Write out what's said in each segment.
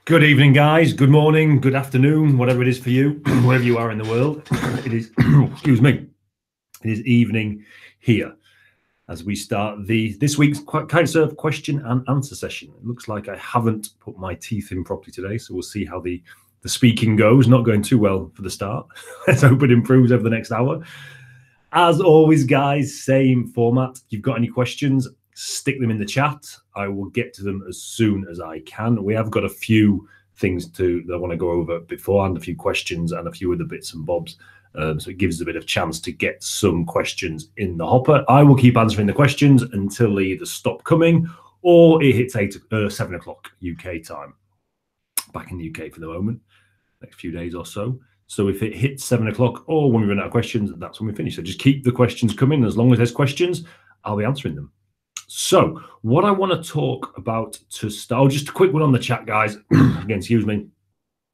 Good evening, guys. Good morning, good afternoon, whatever it is for you, wherever you are in the world. It is, excuse me, it is evening here as we start this week's Kitesurf question and answer session. It looks like I haven't put my teeth in properly today, so we'll see how the speaking goes. Not going too well for the start. Let's hope it improves over the next hour. As always, guys, same format. If you've got any questions, stick them in the chat. I will get to them as soon as I can. We have got a few things that I want to go over beforehand, a few questions and a few other bits and bobs. So it gives us a bit of chance to get some questions in the hopper. I will keep answering the questions until they either stop coming or it hits 7 o'clock UK time. Back in the UK for the moment, next few days or so. So if it hits 7 o'clock or when we run out of questions, that's when we finish. So just keep the questions coming. As long as there's questions, I'll be answering them. So what I want to talk about to start, just a quick one on the chat, guys. Again, excuse me.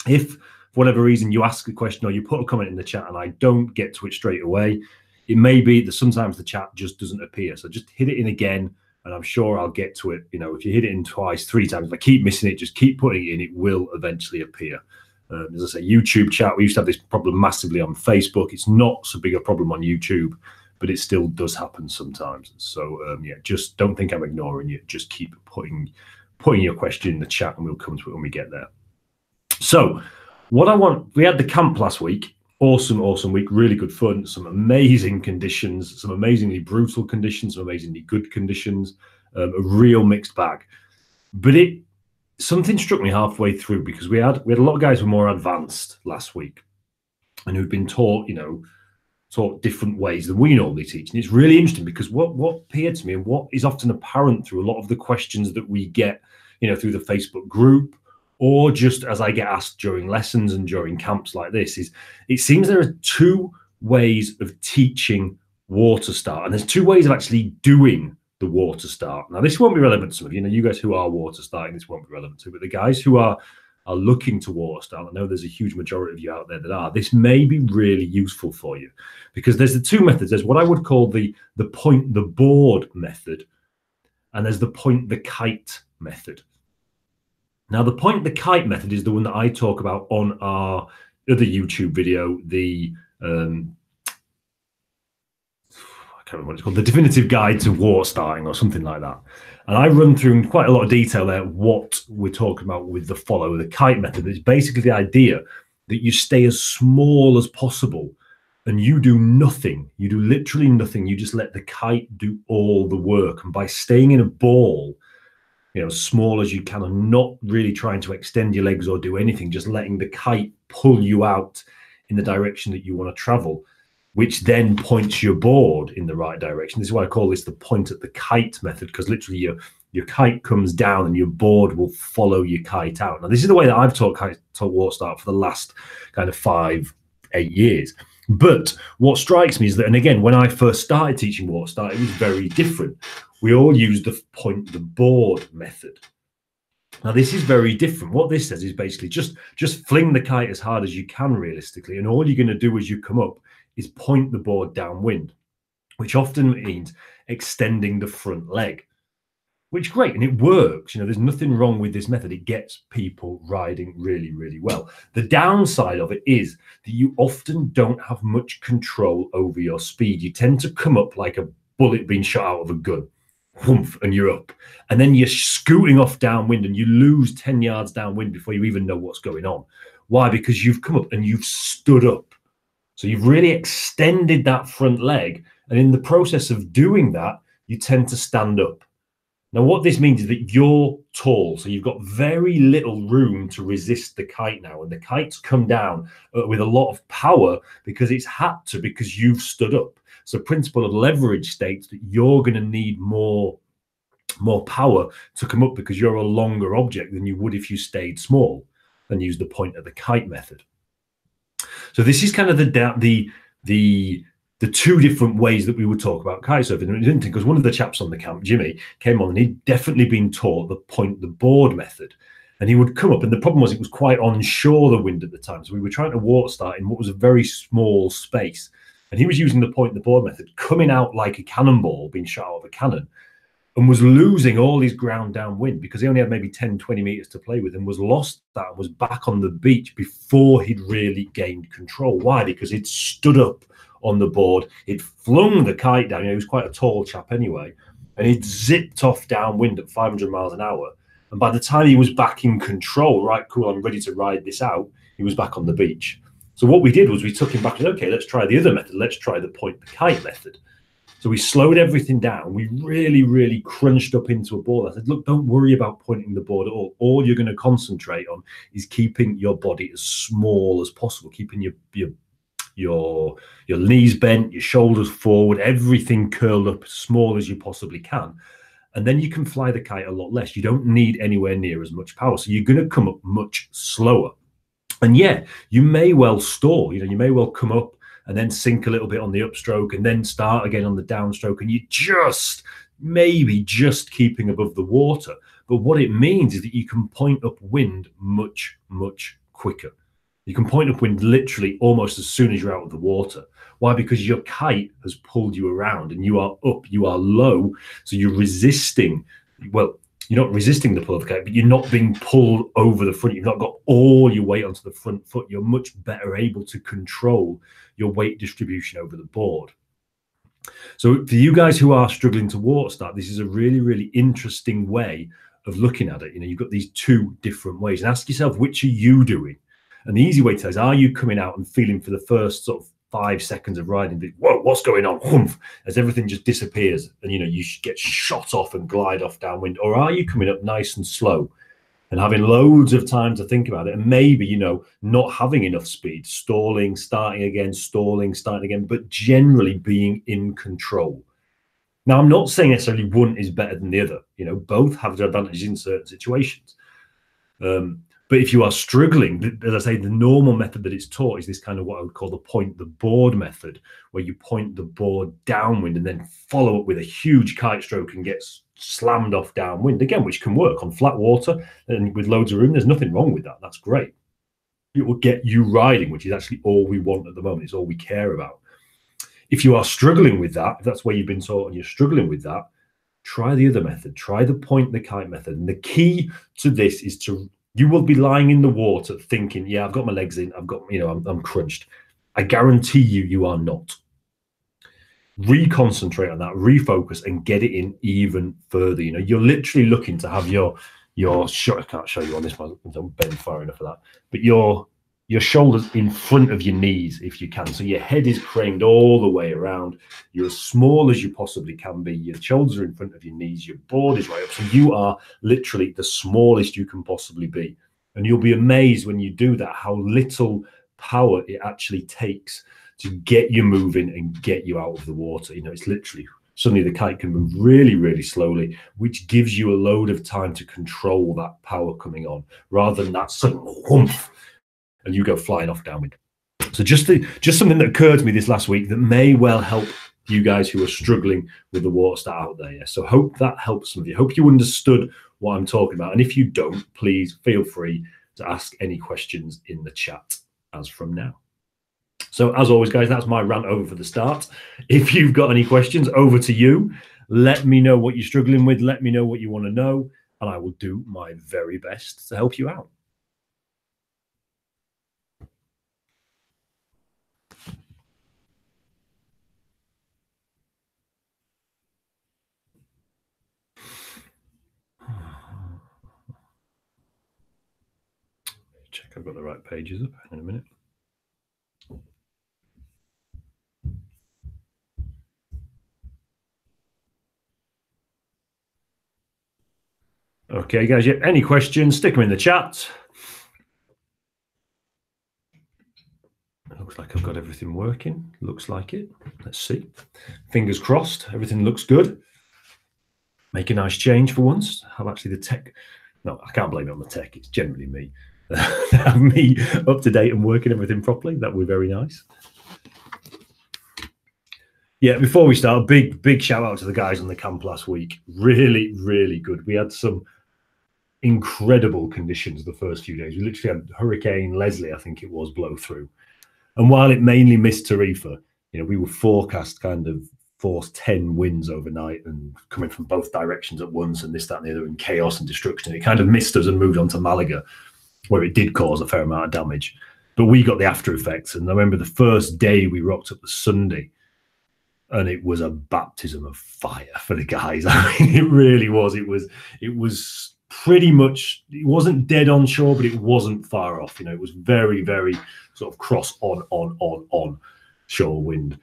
If for whatever reason you ask a question or you put a comment in the chat and I don't get to it straight away, it may be that sometimes the chat just doesn't appear. So just hit it in again and I'm sure I'll get to it. You know, if you hit it in twice, 3 times, if I keep missing it, just keep putting it in, it will eventually appear. As I say, YouTube chat, we used to have this problem massively on Facebook. It's not so big a problem on YouTube, but it still does happen sometimes. So yeah, just don't think I'm ignoring you. Just keep putting your question in the chat and we'll come to it when we get there. So what I want, we had the camp last week. Awesome week, really good fun, some amazing conditions, some amazingly brutal conditions, some amazingly good conditions, a real mixed bag. But something struck me halfway through because we had a lot of guys who were more advanced last week and who've been taught, taught different ways than we normally teach. And it's really interesting because what appeared to me and what is often apparent through a lot of the questions that we get, through the Facebook group or just as I get asked during lessons and during camps like this is it seems there are 2 ways of teaching water start. And there's 2 ways of actually doing the water start. Now, this won't be relevant to some of you. You guys who are water starting, this won't be relevant to, but the guys who are looking to water start, I know there's a huge majority of you out there that are, this may be really useful for you because there's the 2 methods. There's what I would call the point the board method and there's the point the kite method. Now, the point the kite method is the one that I talk about on our other YouTube video, I can't remember what it's called, the definitive guide to water starting or something like that. And I run through in quite a lot of detail there what we're talking about with the follow the kite method. It's basically the idea that you stay as small as possible and you do nothing. You do literally nothing. You just let the kite do all the work. And by staying in a ball, as small as you can and not really trying to extend your legs or do anything, just letting the kite pull you out in the direction that you want to travel, which then points your board in the right direction. This is why I call this the point at the kite method, because literally your kite comes down and your board will follow your kite out. Now, this is the way that I've taught water start for the last kind of 5-8 years. But what strikes me is that, and again, when I first started teaching water start, it was very different. We all used the point the board method. Now, this is very different. What this says is basically just fling the kite as hard as you can realistically, and all you're going to do as you come up is point the board downwind, which often means extending the front leg, which is great. And it works. There's nothing wrong with this method. It gets people riding really, really well. The downside of it is that you often don't have much control over your speed. You tend to come up like a bullet being shot out of a gun, whoomph, and you're up. And then you're scooting off downwind and you lose 10 yards downwind before you even know what's going on. Why? Because you've come up and you've stood up. So you've really extended that front leg. And in the process of doing that, you tend to stand up. Now, what this means is that you're tall. So you've got very little room to resist the kite now. And the kite's come down with a lot of power because it's had to, because you've stood up. So principle of leverage states that you're going to need more power to come up because you're a longer object than you would if you stayed small and used the point of the kite method. So this is kind of the 2 different ways that we would talk about kitesurfing. And it didn't think, because one of the chaps on the camp, Jimmy, came on and he'd definitely been taught the point the board method. And he would come up, and the problem was it was quite onshore, the wind at the time. So we were trying to water start in what was a very small space. And he was using the point the board method, coming out like a cannonball being shot out of a cannon. and was losing all his ground downwind because he only had maybe 10, 20 meters to play with, and was lost that and was back on the beach before he'd really gained control. Why? Because he'd stood up on the board, he'd flung the kite down. He was quite a tall chap anyway, and he'd zipped off downwind at 500 miles an hour. And by the time he was back in control, right, cool, I'm ready to ride this out, he was back on the beach. So what we did was we took him back and said, okay, let's try the other method. Let's try the point the kite method. So we slowed everything down. We really, really crunched up into a ball. I said, look, don't worry about pointing the board at all. All you're going to concentrate on is keeping your body as small as possible, keeping your knees bent, your shoulders forward, everything curled up as small as you possibly can. And then you can fly the kite a lot less. You don't need anywhere near as much power. So you're going to come up much slower. And yeah, you may well stall. You may well come up and then sink a little bit on the upstroke and then start again on the downstroke, and you maybe just keeping above the water. But what it means is that you can point upwind much, much quicker. You can point upwind literally almost as soon as you're out of the water. Why? Because your kite has pulled you around and you are up, you are low, so you're resisting, well, you're not resisting the pull of the kite, but you're not being pulled over the front. You've not got all your weight onto the front foot. You're much better able to control your weight distribution over the board. So for you guys who are struggling to water start, this is a really, really interesting way of looking at it. You've got these two different ways, and ask yourself, which are you doing? And the easy way to tell is, are you coming out and feeling for the first sort of 5 seconds of riding, whoa, what's going on? Humph, as everything just disappears and you get shot off and glide off downwind? Or are you coming up nice and slow and having loads of time to think about it, and maybe not having enough speed, stalling, starting again, stalling, starting again, but generally being in control? Now, I'm not saying necessarily one is better than the other. Both have their advantages in certain situations. But if you are struggling, as I say, the normal method that it's taught is this kind of what I would call the point the board method, where you point the board downwind and then follow up with a huge kite stroke and get slammed off downwind again, which can work on flat water and with loads of room. There's nothing wrong with that. That's great. It will get you riding, which is actually all we want at the moment. It's all we care about. If you are struggling with that, if that's where you've been taught and you're struggling with that, try the other method. Try the point the kite method. And the key to this is you will be lying in the water thinking, yeah, I've got my legs in, I'm crunched. I guarantee you are not. Reconcentrate on that, refocus, and get it in even further. You're literally looking to have your I can't show you on this one, I don't bend far enough for that, but your shoulders in front of your knees if you can. So your head is craned all the way around. You're as small as you possibly can be. Your shoulders are in front of your knees. Your board is right up. So you are literally the smallest you can possibly be. And you'll be amazed when you do that, how little power it actually takes to get you moving and get you out of the water. It's literally, suddenly the kite can move really, really slowly, which gives you a load of time to control that power coming on, rather than that sudden whoomph, and you go flying off downwind. So just something that occurred to me this last week that may well help you guys who are struggling with the water start out there. Yeah? So hope that helps some of you. Hope you understood what I'm talking about. And if you don't, please feel free to ask any questions in the chat as from now. So as always, guys, that's my rant over for the start. If you've got any questions, over to you. Let me know what you're struggling with. Let me know what you want to know, and I will do my very best to help you out. Check I've got the right pages up in a minute. Okay, guys, any questions, stick them in the chat. Looks like I've got everything working. Looks like it. Let's see. Fingers crossed. Everything looks good. Make a nice change for once. Have actually the tech. No, I can't blame it on the tech. It's generally me. Have me up to date and working everything properly. That would be very nice. Yeah, before we start, a big shout out to the guys on the camp last week. Really, really good. We had some incredible conditions the first few days. We literally had Hurricane Leslie, I think it was, blow through. And while it mainly missed Tarifa, we were forecast kind of force 10 winds overnight and coming from both directions at once and this, that, and the other, and chaos and destruction. It kind of missed us and moved on to Malaga, where it did cause a fair amount of damage. But we got the after effects. And I remember the first day we rocked up the Sunday, and it was a baptism of fire for the guys. I mean, it really was. It was pretty much, it wasn't dead on shore, but it wasn't far off. You know, it was very, very sort of cross on shore wind.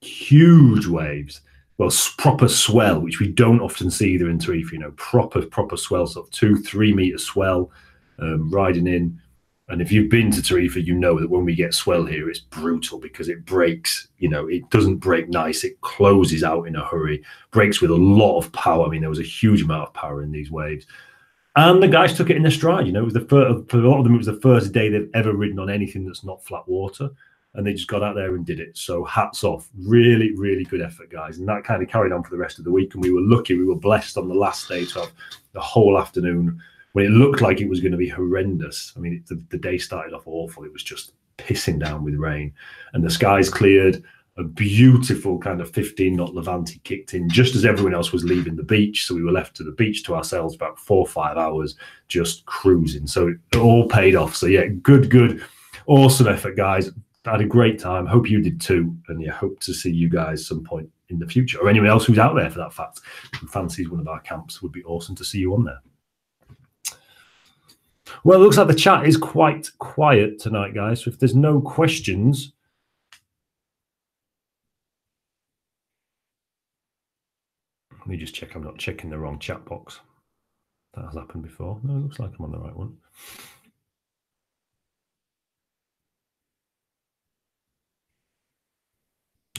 Huge waves. Well, proper swell, which we don't often see either in Tarifa. You know, proper swell, sort of 2-3 meter swell, riding in. And if you've been to Tarifa, you know that when we get swell here, it's brutal because it breaks. You know, it doesn't break nice. It closes out in a hurry, breaks with a lot of power. I mean, there was a huge amount of power in these waves. And the guys took it in their stride. You know, it was for a lot of them, it was the first day they've ever ridden on anything that's not flat water. And they just got out there and did it. So hats off. Really, really good effort, guys. And that kind of carried on for the rest of the week. And we were lucky. We were blessed on the last day to have the whole afternoon when it looked like it was going to be horrendous. I mean, the day started off awful. It was just pissing down with rain. And the skies cleared. A beautiful kind of 15-knot Levante kicked in just as everyone else was leaving the beach. So we were left to the beach to ourselves about 4 or 5 hours just cruising. So it all paid off. So yeah, good, awesome effort, guys. I had a great time. Hope you did too. And yeah, hope to see you guys some point in the future, or anyone else who's out there for that fact who fancies one of our camps. Would be awesome to see you on there. Well, it looks like the chat is quite quiet tonight, guys. So if there's no questions, let me just check I'm not checking the wrong chat box. That has happened before. No, it looks like I'm on the right one.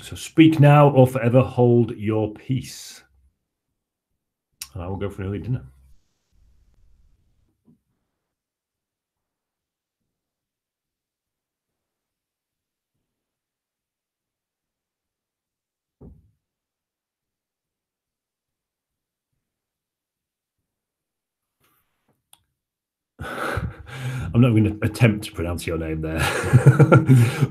So speak now or forever hold your peace. And I will go for an early dinner. I'm not going to attempt to pronounce your name there.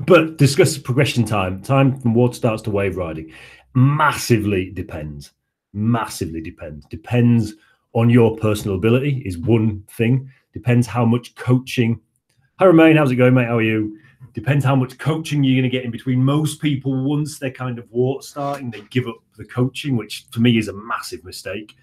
But discuss progression time. Time from water starts to wave riding. Massively depends. Massively depends. Depends on your personal ability is one thing. Depends how much coaching. Hi, Romain. How's it going, mate? How are you? Depends how much coaching you're going to get in between. Most people, once they're kind of water starting, they give up the coaching, which for me is a massive mistake.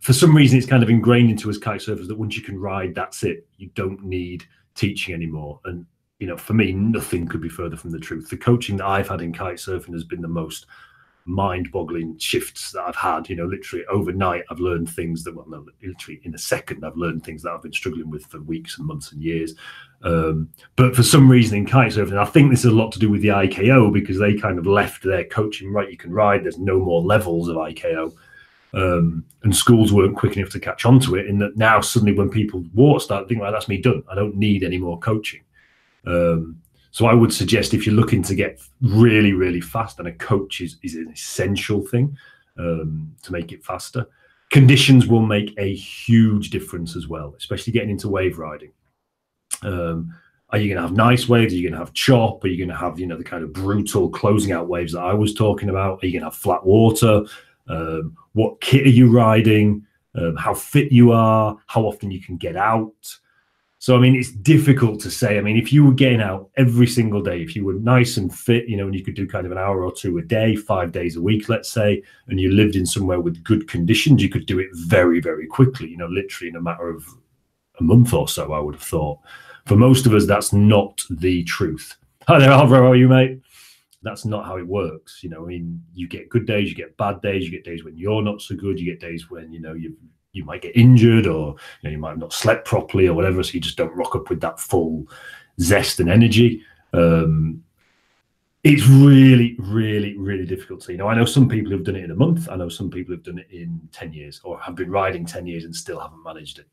For some reason, it's kind of ingrained into us kite surfers that once you can ride, that's it. You don't need teaching anymore. And, you know, for me, nothing could be further from the truth. The coaching that I've had in kite surfing has been the most mind-boggling shifts that I've had. You know, literally overnight, I've learned things that, well, no, literally in a second, I've learned things that I've been struggling with for weeks and months and years. But for some reason in kite surfing, I think this has a lot to do with the IKO because they kind of left their coaching, right, you can ride, there's no more levels of IKO. And schools weren't quick enough to catch on to it, in that now suddenly when people water start, think, well, that's me done. I don't need any more coaching. So I would suggest if you're looking to get really, really fast, and a coach is an essential thing to make it faster. Conditions will make a huge difference as well, especially getting into wave riding. Are you going to have nice waves? Are you going to have chop? Are you going to have, you know, the kind of brutal closing out waves that I was talking about? Are you going to have flat water? What kit are you riding? How fit you are? How often you can get out? So, I mean, it's difficult to say. I mean, if you were getting out every single day, if you were nice and fit, you know, and you could do kind of an hour or two a day, 5 days a week, let's say, and you lived in somewhere with good conditions, you could do it very, very quickly, you know, literally in a matter of a month or so, I would have thought. For most of us, that's not the truth. Hi there, Alvaro, how are you, mate? That's not how it works. You know, I mean, you get good days, you get bad days, you get days when you're not so good, you get days when, you know, you might get injured, or, you know, you might have not slept properly or whatever, so you just don't rock up with that full zest and energy. It's really, really, really difficult to, you know, I know some people who've done it in a month. I know some people who've done it in 10 years or have been riding 10 years and still haven't managed it.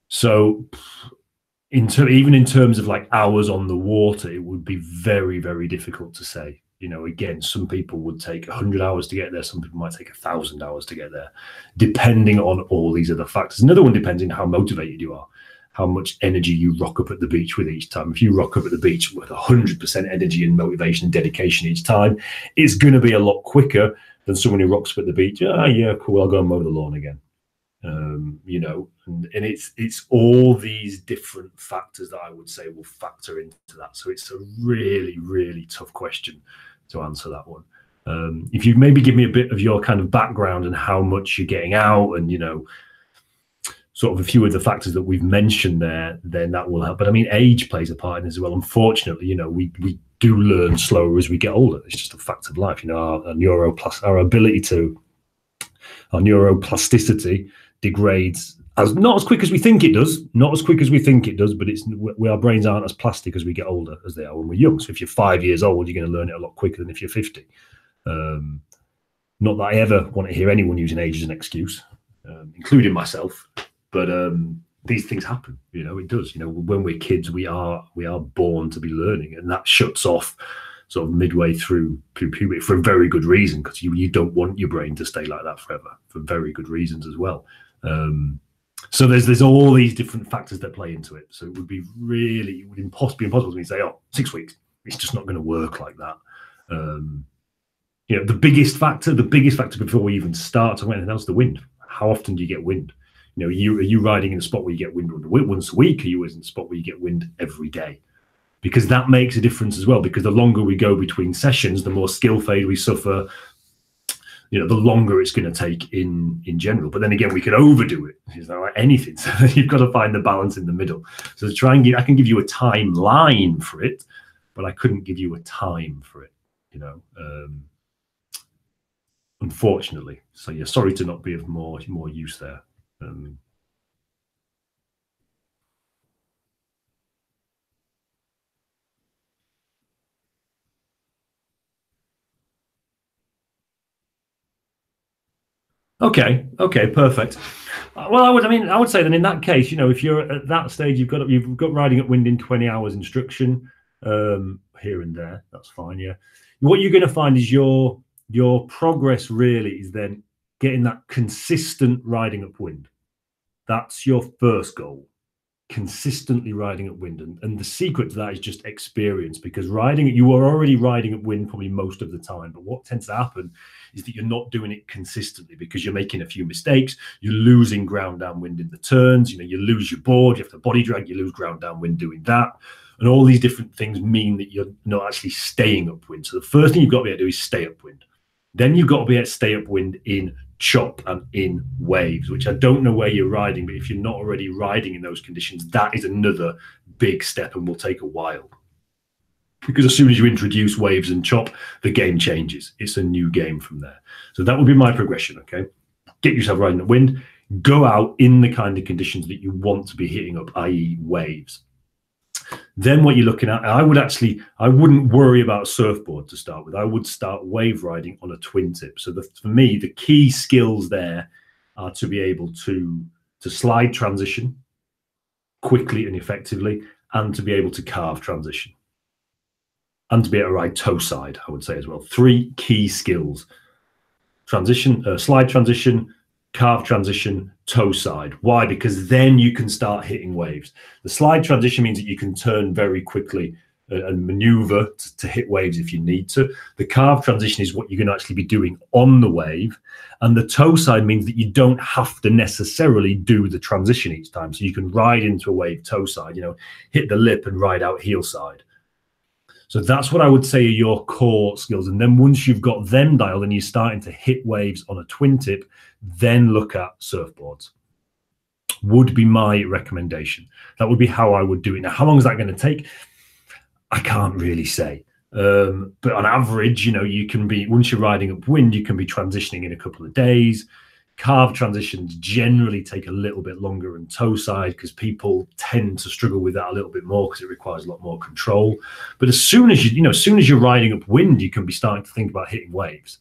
So even in terms of like hours on the water, it would be very, very difficult to say. You know, again, some people would take 100 hours to get there. Some people might take 1,000 hours to get there, depending on all these other factors. Another one depends on how motivated you are, how much energy you rock up at the beach with each time. If you rock up at the beach with 100% energy and motivation and dedication each time, it's going to be a lot quicker than someone who rocks up at the beach. Oh, yeah, cool, I'll go and mow the lawn again. You know, and it's all these different factors that I would say will factor into that. So it's a really, really tough question to answer that one. If you maybe give me a bit of your kind of background and how much you're getting out, and, you know, sort of a few of the factors that we've mentioned there, then that will help. But I mean, age plays a part in this as well. Unfortunately, you know, we do learn slower as we get older. It's just a fact of life. You know, our neuroplasticity degrades not as quick as we think it does, but our brains aren't as plastic as we get older as they are when we're young. So if you're 5 years old, you're going to learn it a lot quicker than if you're 50. Not that I ever want to hear anyone using age as an excuse, including myself. But these things happen, you know, it does. You know, when we're kids, we are born to be learning, and that shuts off sort of midway through puberty for a very good reason, because you don't want your brain to stay like that forever, for very good reasons as well. So there's all these different factors that play into it. So it would be impossible for me to say, oh, 6 weeks. It's just not going to work like that. You know, the biggest factor before we even start to anything else, the wind. How often do you get wind? You know, are you riding in a spot where you get wind once a week? Are you in a spot where you get wind every day? Because that makes a difference as well. Because the longer we go between sessions, the more skill fade we suffer. You know, the longer it's going to take in general. But then again, we could overdo it. It's not like anything. So you've got to find the balance in the middle. So to try and I can give you a timeline for it, but I couldn't give you a time for it. You know, unfortunately. So yeah, sorry to not be of more use there. Okay, perfect. Well, I would say then in that case, you know, if you're at that stage, you've got riding at wind in 20 hours instruction here and there. That's fine. Yeah. What you're going to find is your progress really is then getting that consistent riding upwind. That's your first goal. Consistently riding upwind, and the secret to that is just experience, because you are already riding upwind probably most of the time, but what tends to happen is that you're not doing it consistently because you're making a few mistakes. You're losing ground downwind in the turns. You know, you lose your board, you have to body drag, you lose ground downwind doing that, and all these different things mean that you're not actually staying upwind. So the first thing you've got to be able to do is stay upwind. Then you've got to be able to stay upwind in chop and in waves, which I don't know where you're riding, but if you're not already riding in those conditions, that is another big step and will take a while. Because as soon as you introduce waves and chop, the game changes. It's a new game from there. So that would be my progression, okay? Get yourself riding at wind, go out in the kind of conditions that you want to be hitting up, i.e. waves. Then what you're looking at, I wouldn't worry about surfboard to start with. I would start wave riding on a twin tip. So for me, the key skills there are to be able to slide transition quickly and effectively, and to be able to carve transition, and to be able to ride toe side, I would say as well. 3 key skills: transition, slide transition, carve transition, toe side. Why? Because then you can start hitting waves. The slide transition means that you can turn very quickly and maneuver to hit waves if you need to. The carve transition is what you're going to actually be doing on the wave. And the toe side means that you don't have to necessarily do the transition each time. So you can ride into a wave toe side, you know, hit the lip and ride out heel side. So that's what I would say are your core skills. And then once you've got them dialed and you're starting to hit waves on a twin tip, then look at surfboards. Would be my recommendation. That would be how I would do it. Now, how long is that going to take? I can't really say. But on average, you know, you can be, once you're riding upwind, you can be transitioning in a couple of days. Carve transitions generally take a little bit longer and toe side, because people tend to struggle with that a little bit more because it requires a lot more control. But as soon as you're riding upwind, you can be starting to think about hitting waves.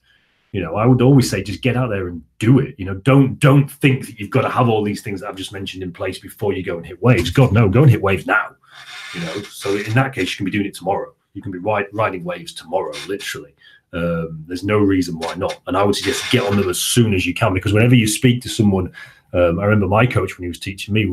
You know, I would always say just get out there and do it. You know, don't think that you've got to have all these things that I've just mentioned in place before you go and hit waves. God, no, go and hit waves now. You know, so in that case, you can be doing it tomorrow. You can be riding waves tomorrow, literally. There's no reason why not. And I would suggest get on them as soon as you can, because whenever you speak to someone, I remember my coach when he was teaching me,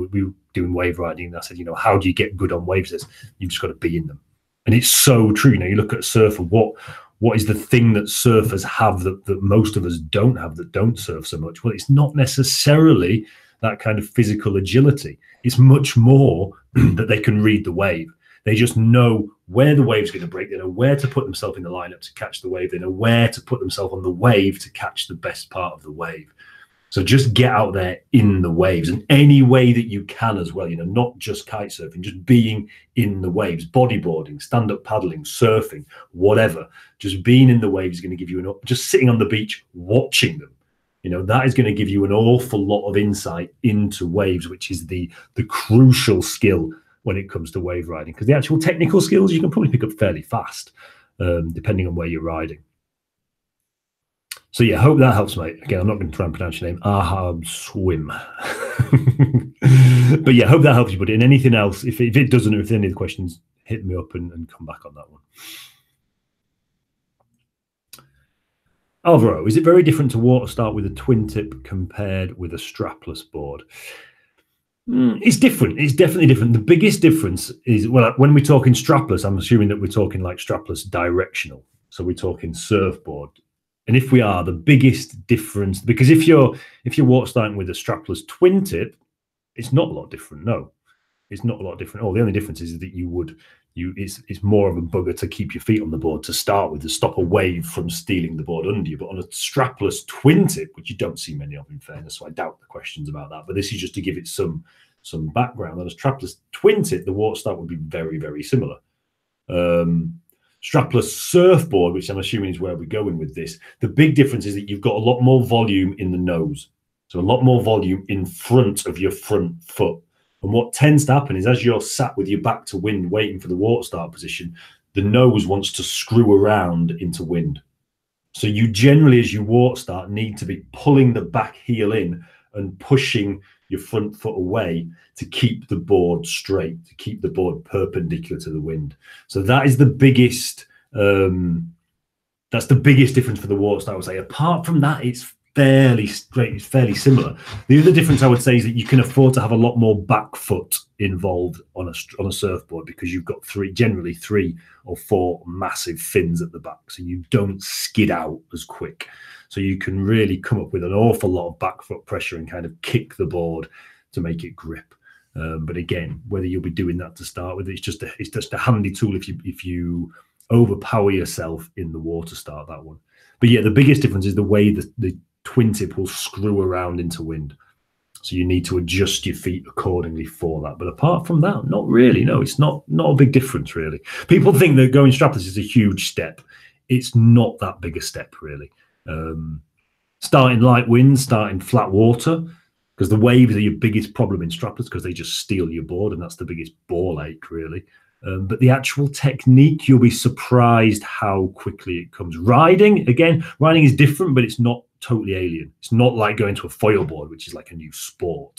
doing wave riding, and I said, how do you get good on waves? You've just got to be in them. And it's so true. You look at a surfer, what is the thing that surfers have that most of us don't have, that don't surf so much? Well, it's not necessarily that kind of physical agility. It's much more that they can read the wave. They just know where the wave's going to break. They know where to put themselves in the lineup to catch the wave. They know where to put themselves on the wave to catch the best part of the wave. So just get out there in the waves, and any way that you can as well, not just kite surfing, just being in the waves, bodyboarding, stand-up paddling, surfing, whatever. Just being in the waves is going to give you just sitting on the beach, watching them. That is going to give you an awful lot of insight into waves, which is the crucial skill when it comes to wave riding, because the actual technical skills you can probably pick up fairly fast, depending on where you're riding. So yeah, hope that helps, mate. Again, I'm not going to try and pronounce your name. Ahab Swim. But yeah, hope that helps you, buddy. And anything else, if it doesn't, or if there's any other questions, hit me up and come back on that one. Alvaro, is it very different to water start with a twin tip compared with a strapless board? It's different. It's definitely different. The biggest difference is, well, when we're talking strapless, I'm assuming that we're talking like strapless directional. So we're talking surfboard. And if we are, the biggest difference, because if you're water starting with a strapless twin tip, it's not a lot different. No, it's not a lot different. The only difference is that it's more of a bugger to keep your feet on the board to start with, to stop a wave from stealing the board under you. But on a strapless twin tip, which you don't see many of in fairness, so I doubt the questions about that. But this is just to give it some background. On a strapless twin tip, the water start would be very, very similar. Strapless surfboard, which I'm assuming is where we're going with this, the big difference is that you've got a lot more volume in the nose. So a lot more volume in front of your front foot. And what tends to happen is, as you're sat with your back to wind waiting for the water start position, the nose wants to screw around into wind. So you generally, as you water start, need to be pulling the back heel in and pushing your front foot away to keep the board straight, to keep the board perpendicular to the wind. So that is the biggest, that's the biggest difference for the water start, I would say. Apart from that, it's fairly straight, it's fairly similar. The other difference I would say is that you can afford to have a lot more back foot involved on a surfboard, because you've got generally three or four massive fins at the back, so you don't skid out as quick. So you can really come up with an awful lot of back foot pressure and kind of kick the board to make it grip. But again, whether you'll be doing that to start with, it's just a handy tool if you overpower yourself in the water start, that one. But yeah, the biggest difference is the way the twin tip will screw around into wind. So you need to adjust your feet accordingly for that. But apart from that, not really. No, it's not a big difference, really. People think that going strapless is a huge step. It's not that big a step, really. Starting light winds, starting flat water, because the waves are your biggest problem in strapless, because they just steal your board, and that's the biggest ball ache, really. But the actual technique, you'll be surprised how quickly it comes. Riding is different, but it's not totally alien. It's not like going to a foil board, which is like a new sport.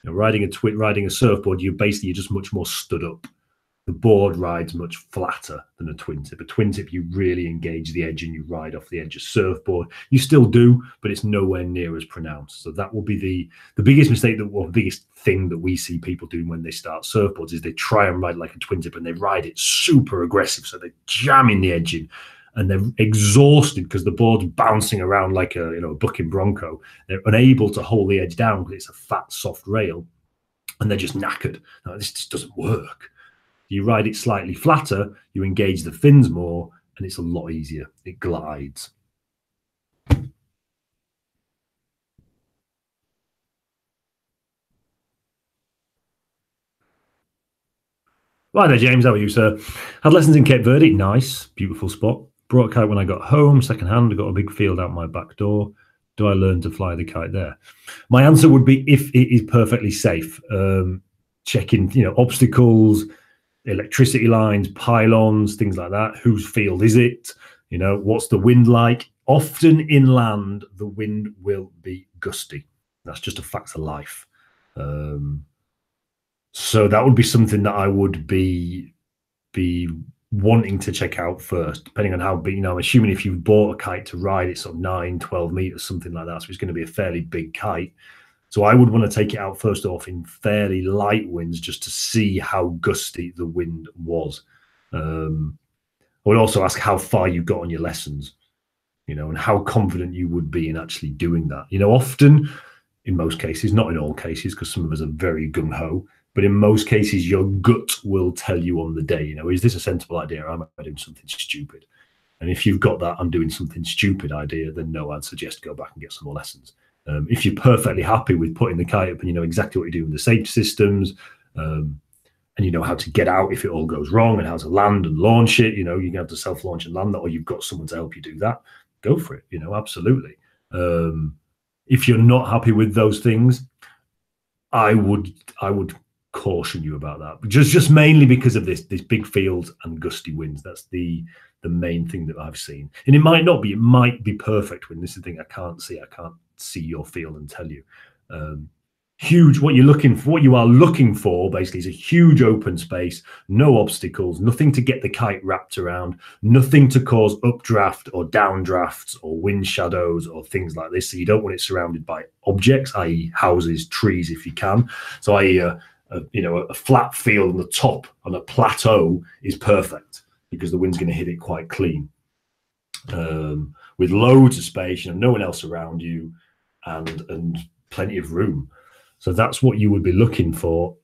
Riding a surfboard, you're just much more stood up. The board rides much flatter than a twin tip. A twin tip, you really engage the edge and you ride off the edge. A surfboard, you still do, but it's nowhere near as pronounced. So that will be the biggest mistake, the biggest thing that we see people doing when they start surfboards, is they try and ride like a twin tip and they ride it super aggressive. So they're jamming the edge in and they're exhausted because the board's bouncing around like a bucking bronco. They're unable to hold the edge down because it's a fat, soft rail, and they're just knackered. No, this just doesn't work. You ride it slightly flatter, you engage the fins more, and it's a lot easier. It glides. Right there, James. How are you, sir? Had lessons in Cape Verde. Nice. Beautiful spot. Brought a kite when I got home, second hand. I got a big field out my back door. Do I learn to fly the kite there? My answer would be if it is perfectly safe. Checking, obstacles, electricity lines, pylons, things like that. Whose field is it? What's the wind like? Often inland, the wind will be gusty. That's just a fact of life. So that would be something that I would be wanting to check out first, depending on how big. I'm assuming if you've bought a kite to ride, it's sort of 9, 12 meters, something like that. So it's going to be a fairly big kite. So I would want to take it out first off in fairly light winds just to see how gusty the wind was. I would also ask how far you got on your lessons, and how confident you would be in actually doing that. Often, in most cases, not in all cases, because some of us are very gung-ho, but in most cases, your gut will tell you on the day, is this a sensible idea? Or am I doing something stupid? And if you've got that I'm doing something stupid idea, then no, I'd suggest go back and get some more lessons. If you're perfectly happy with putting the kite up and you know exactly what you do with the safety systems, and you know how to get out if it all goes wrong and how to land and launch it, you can have to self-launch and land that, or you've got someone to help you do that, go for it, absolutely. If you're not happy with those things, I would caution you about that. Just mainly because of this big field and gusty winds. That's the main thing that I've seen. And it might not be, it might be perfect wind. This is the thing I can't see your field and tell you. Huge, what you are looking for basically is a huge open space, no obstacles, nothing to get the kite wrapped around, nothing to cause updraft or downdrafts or wind shadows or things like this. So you don't want it surrounded by objects, i.e. houses, trees if you can. So i.e. a flat field on the top on a plateau is perfect because the wind's going to hit it quite clean. With loads of space, no one else around you, and plenty of room. So that's what you would be looking for.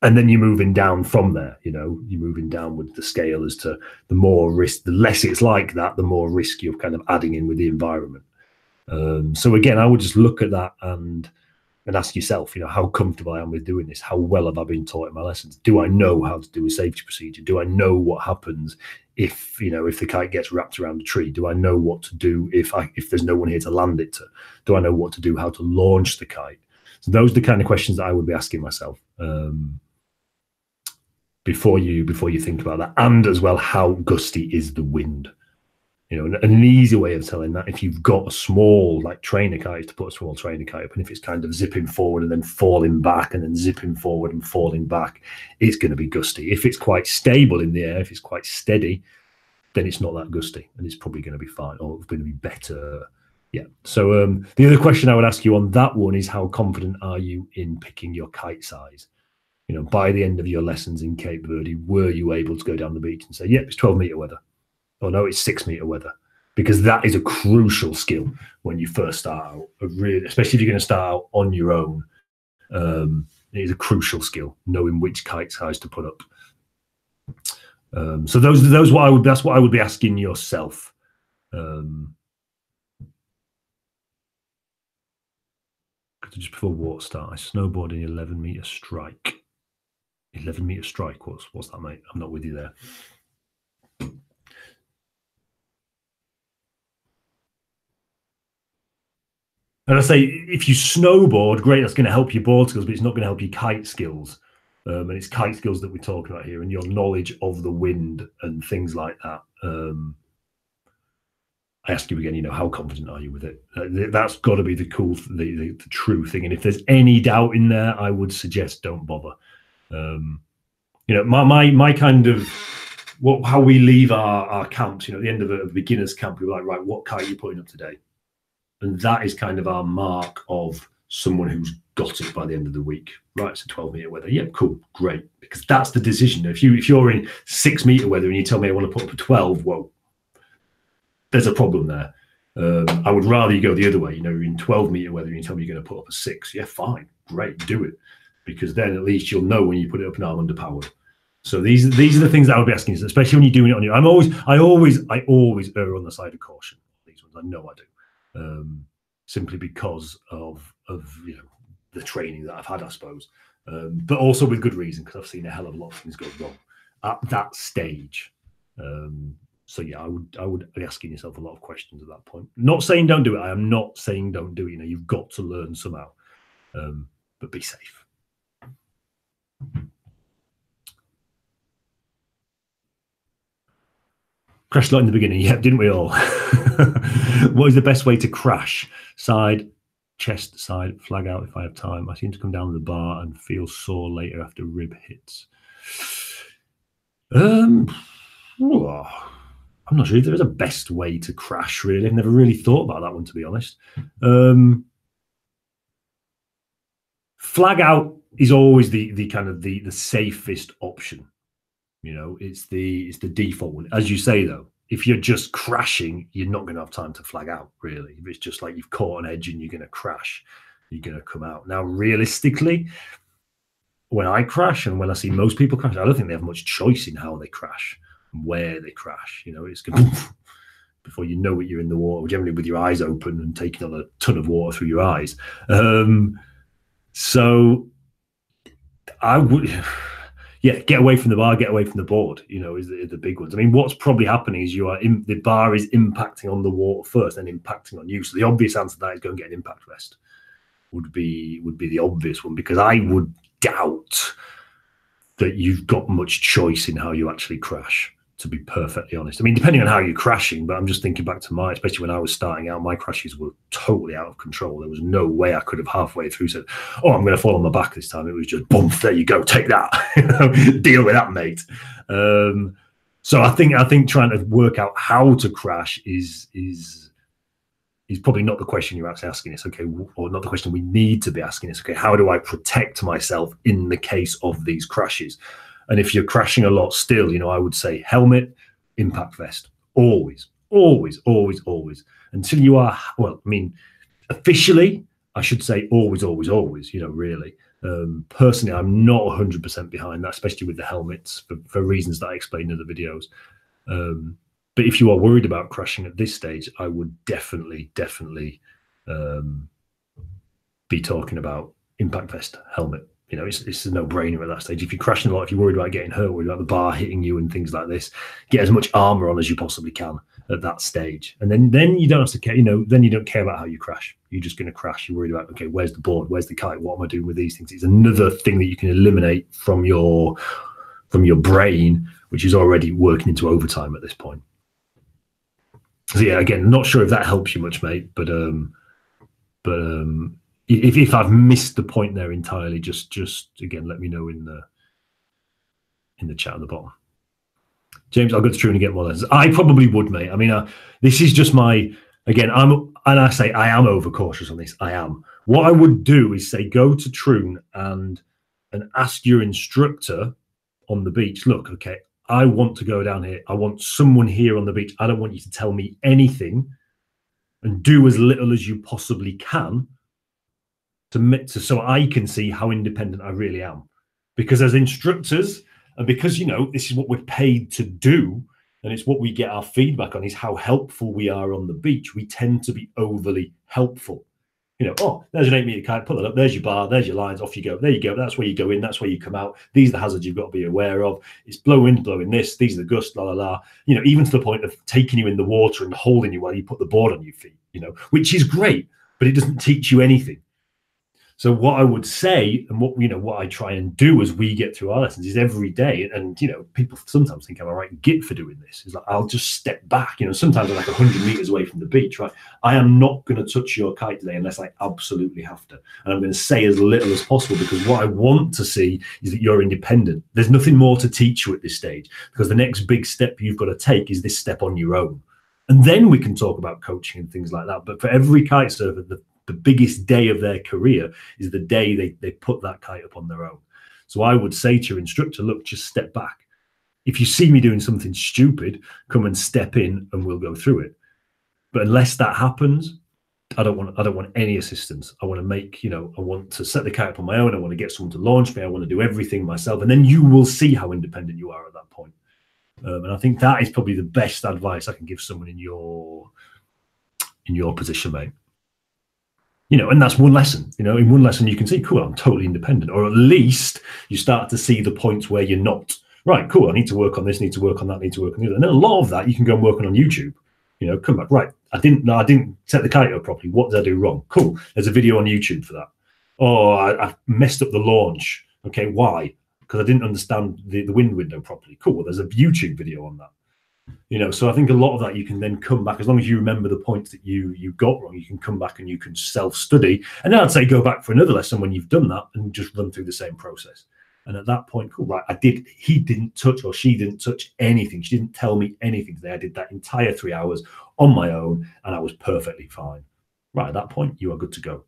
And then you're moving down from there, you're moving down with the scale as to the more risk, the less it's like that, the more risk you're kind of adding in with the environment. So again, I would just look at that and ask yourself, how comfortable I am with doing this? How well have I been taught in my lessons? Do I know how to do a safety procedure? Do I know what happens if the kite gets wrapped around a tree? Do I know what to do if there's no one here to land it to? Do I know what to do, how to launch the kite? So those are the kind of questions that I would be asking myself before you think about that. And as well, how gusty is the wind? An easy way of telling that, if you've got a small trainer kite, to put a small trainer kite up, and if it's kind of zipping forward and then falling back and then zipping forward and falling back, it's going to be gusty. If it's quite stable in the air, if it's quite steady, then it's not that gusty and it's probably going to be fine, or it's going to be better. Yeah. So the other question I would ask you on that one is, how confident are you in picking your kite size? By the end of your lessons in Cape Verde, were you able to go down the beach and say, yep, it's 12-meter weather? Or no, it's 6-meter weather? Because that is a crucial skill when you first start out, especially if you're going to start out on your own. It is a crucial skill, knowing which kite size to put up. So that's what I would be asking yourself. Just before water start, I snowboard in 11-meter strike. 11-meter strike, what's that, mate? I'm not with you there. And I say, if you snowboard, great, that's going to help your board skills, but it's not going to help your kite skills. And it's kite skills that we're talking about here, and your knowledge of the wind and things like that. I ask you again, how confident are you with it? That's got to be the true thing. And if there's any doubt in there, I would suggest don't bother. My kind of how we leave our camps, at the end of a beginner's camp, we're like, right, what kite are you putting up today? And that is kind of our mark of someone who's got it by the end of the week. Right, it's a 12-meter weather. Yeah, cool, great. Because that's the decision. If you're in 6-meter weather and you tell me I want to put up a 12, well, there's a problem there. I would rather you go the other way. You're in 12-meter weather and you tell me you're going to put up a 6. Yeah, fine, great, do it. Because then at least you'll know when you put it up and I'm underpowered. So these are the things that I would be asking, especially when you're doing it on your own. I always err on the side of caution. These ones, I know I do. Simply because of the training that I've had, I suppose, but also with good reason, because I've seen a hell of a lot of things go wrong at that stage. So yeah, I would be asking yourself a lot of questions at that point. Not saying don't do it. I am not saying don't do it. You've got to learn somehow, but be safe. Crashed a lot in the beginning, yeah, didn't we all? What is the best way to crash? Side, chest side, flag out if I have time. I seem to come down the bar and feel sore later after rib hits. I'm not sure if there is a best way to crash, really. I've never really thought about that one, to be honest. flag out is always the kind of the safest option. You know, it's the default one. As you say, though, if you're just crashing, you're not going to have time to flag out, really. If it's just like you've caught an edge and you're going to crash, you're going to come out. Now, realistically, when I crash and when I see most people crash, I don't think they have much choice in how they crash and where they crash. You know, it's going to, before you know it, you're in the water, generally with your eyes open and taking on a ton of water through your eyes. So I would... Yeah, get away from the bar, get away from the board, you know, is the big ones. I mean, what's probably happening is the bar is impacting on the water first and impacting on you. So the obvious answer to that is go and get an impact vest would be the obvious one, because I would doubt that you've got much choice in how you actually crash, to be perfectly honest. I mean, depending on how you're crashing, but I'm just thinking back to especially when I was starting out, my crashes were totally out of control. There was no way I could have halfway through said, oh, I'm going to fall on my back this time. It was just, boom, there you go, take that, you know, deal with that, mate. So I think trying to work out how to crash is probably not the question you're actually asking. It's okay, or not the question we need to be asking. It's okay, how do I protect myself in the case of these crashes? And if you're crashing a lot still, you know, I would say helmet, impact vest, always, always, always, always. Until you are, well, I mean, officially, I should say always, always, always, you know, really. Personally, I'm not 100% behind that, especially with the helmets, for reasons that I explained in the videos. But if you are worried about crashing at this stage, I would definitely be talking about impact vest, helmet. You know, it's a no-brainer at that stage. If you're crashing a lot, if you're worried about getting hurt, worried about the bar hitting you and things like this, get as much armor on as you possibly can at that stage. And then you don't have to care, you know, then you don't care about how you crash. You're just going to crash. You're worried about, okay, where's the board? Where's the kite? What am I doing with these things? It's another thing that you can eliminate from your brain, which is already working into overtime at this point. So yeah, again, not sure if that helps you much, mate, but if I've missed the point there entirely, just again, let me know in the chat at the bottom. James, I'll go to Troon and get more lessons. I probably would, mate. I mean, this is just my, again, I am overcautious on this. I am. What I would do is say, go to Troon and ask your instructor on the beach, look, okay, I want to go down here. I want someone here on the beach. I don't want you to tell me anything, and do as little as you possibly can so I can see how independent I really am. Because as instructors, and because, you know, this is what we're paid to do, and it's what we get our feedback on, is how helpful we are on the beach. We tend to be overly helpful. You know, oh, there's an 8-meter kite, put that up, there's your bar, there's your lines, off you go. There you go, that's where you go in, that's where you come out. These are the hazards you've got to be aware of. It's blowing this, these are the gusts, la, la, la. You know, even to the point of taking you in the water and holding you while you put the board on your feet, you know, which is great, but it doesn't teach you anything. So what I would say, and what I try and do as we get through our lessons, is every day, and you know, people sometimes think I'm a right git for doing this. Is like, I'll just step back. You know, sometimes I'm like 100 meters away from the beach, right? I am not going to touch your kite today unless I absolutely have to, and I'm going to say as little as possible, because what I want to see is that you're independent. There's nothing more to teach you at this stage, because the next big step you've got to take is this step on your own, and then we can talk about coaching and things like that. But for every kite surfer, the biggest day of their career is the day they put that kite up on their own. So I would say to your instructor, look, just step back. If you see me doing something stupid, come and step in and we'll go through it. But unless that happens, I don't want any assistance. I want to make, you know, I want to set the kite up on my own. I want to get someone to launch me. I want to do everything myself. And then you will see how independent you are at that point. And I think that is probably the best advice I can give someone in your position, mate. You know, and that's one lesson. You know, in one lesson you can see, cool, I'm totally independent, or at least you start to see the points where you're not. Right, cool, I need to work on this, need to work on that, need to work on the other. And a lot of that you can go and work on YouTube. You know, come back, right, I didn't set the kite up properly. What did I do wrong? Cool, there's a video on YouTube for that. Oh, I messed up the launch. Okay, why? Because I didn't understand the wind window properly. Cool, well, there's a YouTube video on that. You know, so I think a lot of that you can then come back, as long as you remember the points that you got wrong, you can come back and you can self-study. And then I'd say go back for another lesson when you've done that and just run through the same process. And at that point, cool, right, he didn't touch, or she didn't touch anything. She didn't tell me anything today. I did that entire 3 hours on my own and I was perfectly fine. Right, at that point, you are good to go.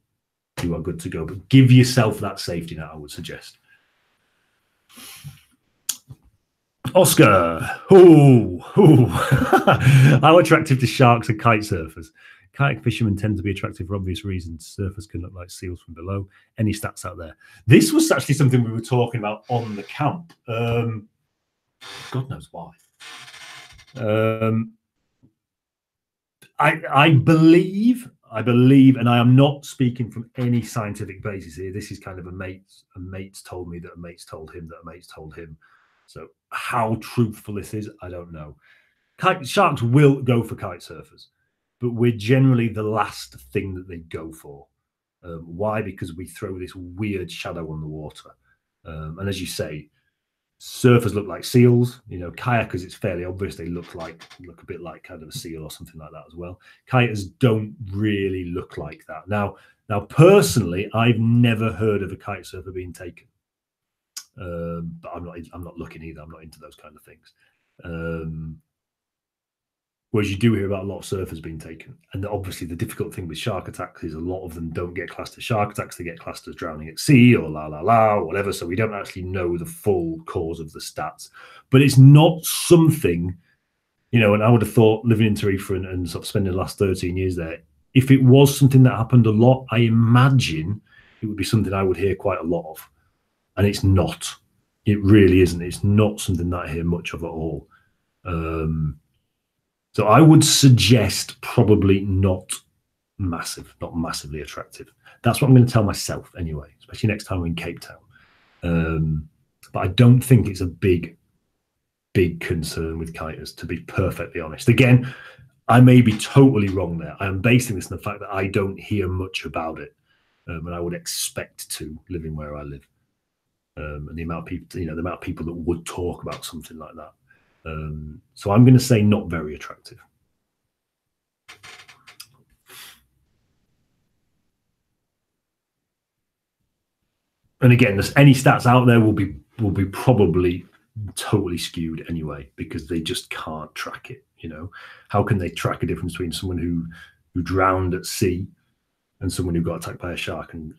you are good to go. But give yourself that safety net, I would suggest. Oscar, how attractive to sharks are kite surfers? Kite fishermen tend to be attractive for obvious reasons. Surfers can look like seals from below. Any stats out there? This was actually something we were talking about on the camp. God knows why. I believe, and I am not speaking from any scientific basis here. This is kind of a mate's told me that a mate's told him that a mate's told him. So how truthful this is, I don't know. Sharks will go for kite surfers, but we're generally the last thing that they go for. Why? Because we throw this weird shadow on the water. And as you say, surfers look like seals. You know, kayakers, it's fairly obvious they look a bit like kind of a seal or something like that as well. Kiters don't really look like that. Now personally, I've never heard of a kite surfer being taken. But I'm not looking either. I'm not into those kind of things. Whereas you do hear about a lot of surfers being taken. And obviously the difficult thing with shark attacks is a lot of them don't get classed as shark attacks. They get classed as drowning at sea or or whatever. So we don't actually know the full cause of the stats. But it's not something, you know, and I would have thought living in Tenerife and sort of spending the last 13 years there, if it was something that happened a lot, I imagine it would be something I would hear quite a lot of. And it's not. It really isn't. It's not something that I hear much of at all. So I would suggest probably not massively attractive. That's what I'm going to tell myself anyway, especially next time we're in Cape Town. But I don't think it's a big concern with kiters, to be perfectly honest. Again, I may be totally wrong there. I am basing this on the fact that I don't hear much about it. And I would expect to, living where I live. And the amount of people, you know, the amount of people that would talk about something like that. So I'm going to say not very attractive. And again, there's any stats out there will be probably totally skewed anyway, because they just can't track it. You know, how can they track a difference between someone who drowned at sea and someone who got attacked by a shark and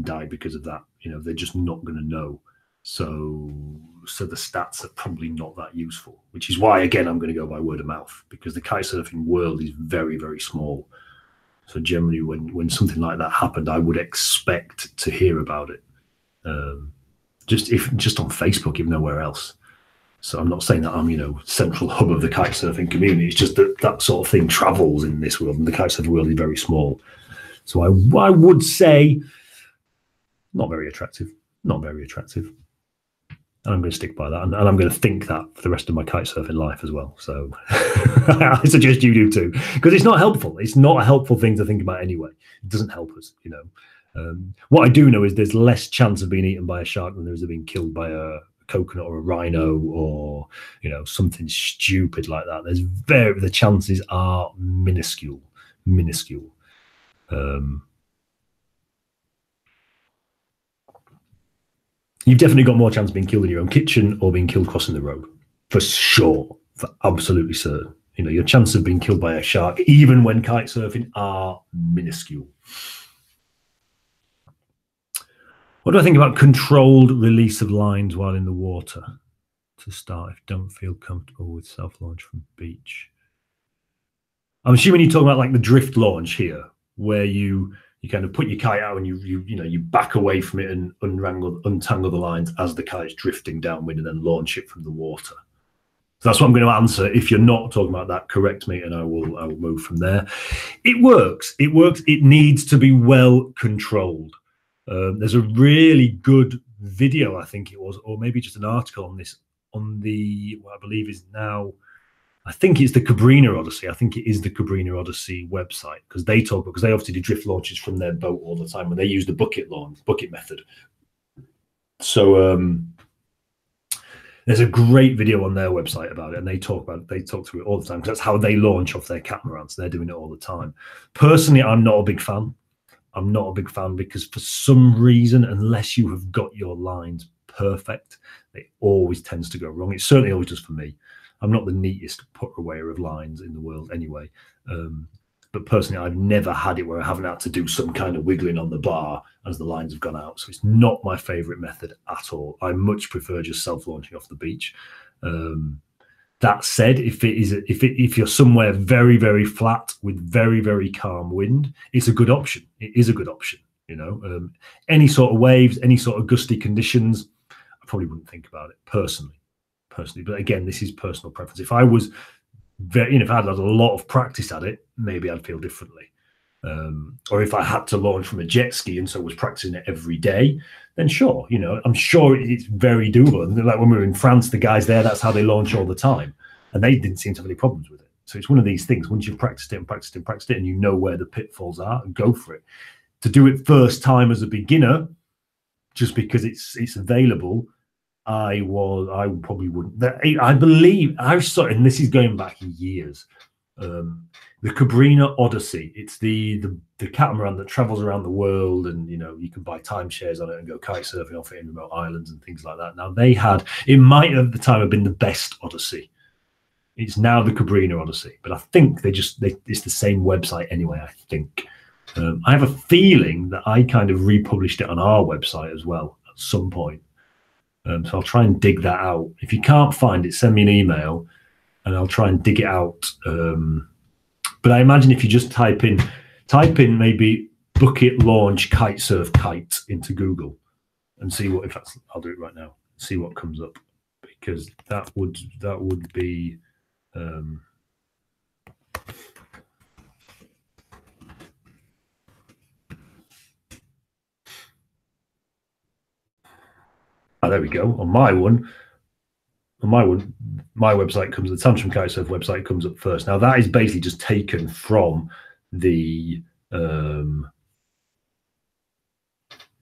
died because of that? You know, they're just not going to know. So the stats are probably not that useful, which is why, again, I'm going to go by word of mouth, because the kite surfing world is very, very small. So generally when something like that happened, I would expect to hear about it. Just on Facebook, if nowhere else. So I'm not saying that I'm, you know, central hub of the kite surfing community. It's just that sort of thing travels in this world, and the kite surfing world is very small. So I would say not very attractive. And I'm going to stick by that. And I'm going to think that for the rest of my kite surfing life as well. So I suggest you do too, because it's not helpful. It's not a helpful thing to think about anyway. It doesn't help us, you know. What I do know is there's less chance of being eaten by a shark than there is of being killed by a coconut or a rhino or, you know, something stupid like that. The chances are minuscule. You've definitely got more chance of being killed in your own kitchen or being killed crossing the road, for sure, for absolutely certain. You know, your chances of being killed by a shark, even when kite surfing, are minuscule. What do I think about controlled release of lines while in the water? To start, if you don't feel comfortable with self-launch from beach. I'm assuming you're talking about like the drift launch here, where you kind of put your kite out and you back away from it and untangle the lines as the kite's drifting downwind and then launch it from the water. So that's what I'm going to answer. If you're not talking about that, correct me and I will move from there. It works. It needs to be well controlled. There's a really good video, I think it was, or maybe just an article on this on the what I believe is now, I think it's the Cabrina Odyssey. I think it is the Cabrina Odyssey website, because they obviously do drift launches from their boat all the time, and they use the bucket method. So there's a great video on their website about it, and they talk through it all the time, because that's how they launch off their catamarans. They're doing it all the time. Personally, I'm not a big fan. Because for some reason, unless you have got your lines perfect, it always tends to go wrong. It certainly always does for me. I'm not the neatest put-awayer of lines in the world anyway. but personally, I've never had it where I haven't had to do some kind of wiggling on the bar as the lines have gone out. So it's not my favorite method at all. I much prefer just self-launching off the beach. That said, if you're somewhere very, very flat with very, very calm wind, it's a good option. It is a good option. You know, any sort of waves, any sort of gusty conditions, I probably wouldn't think about it personally. But again, this is personal preference. If I was if I had a lot of practice at it, maybe I'd feel differently. Or if I had to launch from a jet ski and so was practicing it every day, then sure, you know, I'm sure it's very doable. And like when we were in France, the guys there, that's how they launch all the time, and they didn't seem to have any problems with it. So it's one of these things. Once you've practiced it and practiced it and practiced it, and you know where the pitfalls are, and go for it. To do it first time as a beginner, just because it's available, I probably wouldn't. I believe I saw, and this is going back years. The Cabrini Odyssey. It's the catamaran that travels around the world, and you know you can buy timeshares on it and go kite surfing off it in remote islands and things like that. Now it might at the time have been the best Odyssey. It's now the Cabrini Odyssey, but I think it's the same website anyway. I think. I have a feeling that I kind of republished it on our website as well at some point. So I'll try and dig that out. If you can't find it, send me an email and I'll try and dig it out. But I imagine if you just type in maybe bucket launch kitesurf kite into Google and see what, I'll do it right now, see what comes up, because that would be, there we go. On my website comes, the Tantrum Kitesurf website comes up first. Now that is basically just taken from the, now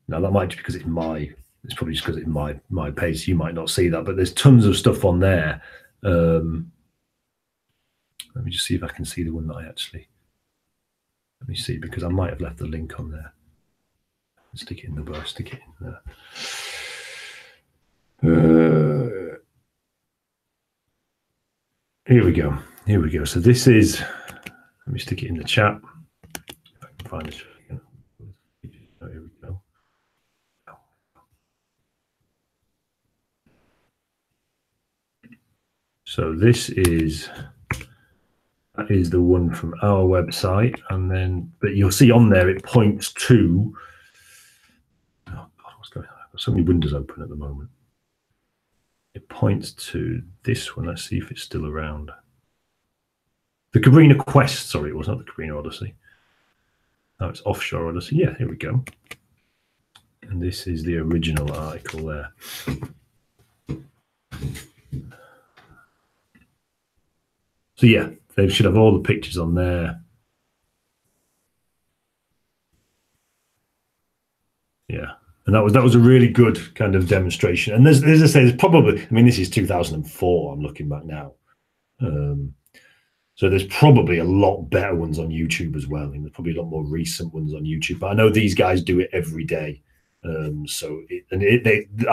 that might be because it's probably just because it's my page. You might not see that, but there's tons of stuff on there. Let me just see if I can see the one that let me see, because I might have left the link on there. Stick it in the bar, stick it in there. Here we go. So this is, let me stick it in the chat. If I can find it. Here we go. So that is the one from our website, and then, but you'll see on there it points to, oh God, what's going on? I've got so many windows open at the moment. It points to this one. Let's see if it's still around. The Cabrini Quest. Sorry, it was not the Cabrini Odyssey. No, it's Offshore Odyssey. Yeah, here we go. And this is the original article there. So yeah, they should have all the pictures on there. Yeah. And that was a really good kind of demonstration. And as I say, there's probably, I mean, this is 2004. I'm looking back now. So there's probably a lot better ones on YouTube as well. And there's probably a lot more recent ones on YouTube. But I know these guys do it every day. I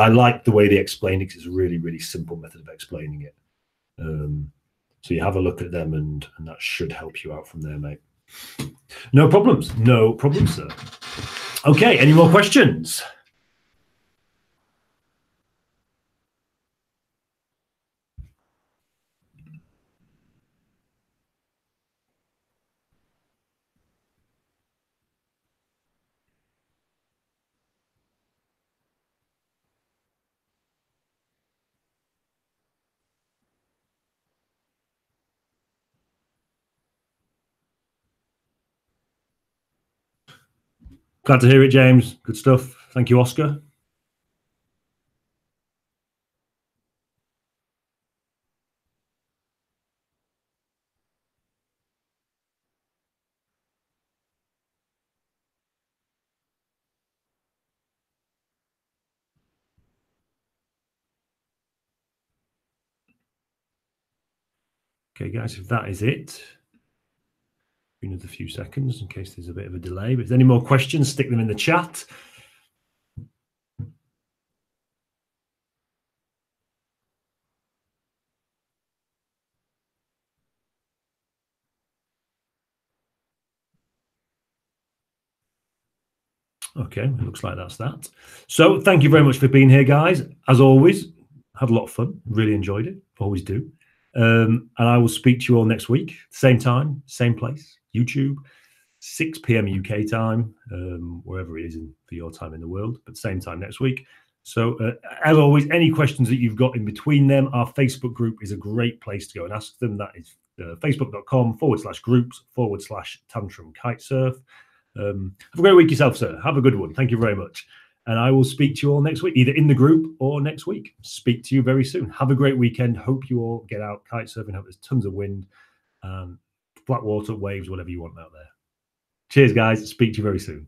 like the way they explain it, because it's a really, really simple method of explaining it. So you have a look at them, and that should help you out from there, mate. No problems, sir. Okay, any more questions? Glad to hear it, James. Good stuff. Thank you, Oscar. Okay, guys, if that is it, another few seconds in case there's a bit of a delay. But if there's any more questions, stick them in the chat. Okay, it looks like that's that. So thank you very much for being here, guys. As always, had a lot of fun. Really enjoyed it. Always do. And I will speak to you all next week. Same time, same place, YouTube, 6 p.m. UK time, wherever it is for your time in the world, but same time next week. So as always, any questions that you've got in between them, our Facebook group is a great place to go and ask them. That is facebook.com/groups/tantrum kitesurf. Have a great week yourself, sir. Have a good one. Thank you very much. And I will speak to you all next week, either in the group or next week. Speak to you very soon. Have a great weekend. Hope you all get out kite surfing. Hope there's tons of wind, flat water, waves, whatever you want out there. Cheers, guys. Speak to you very soon.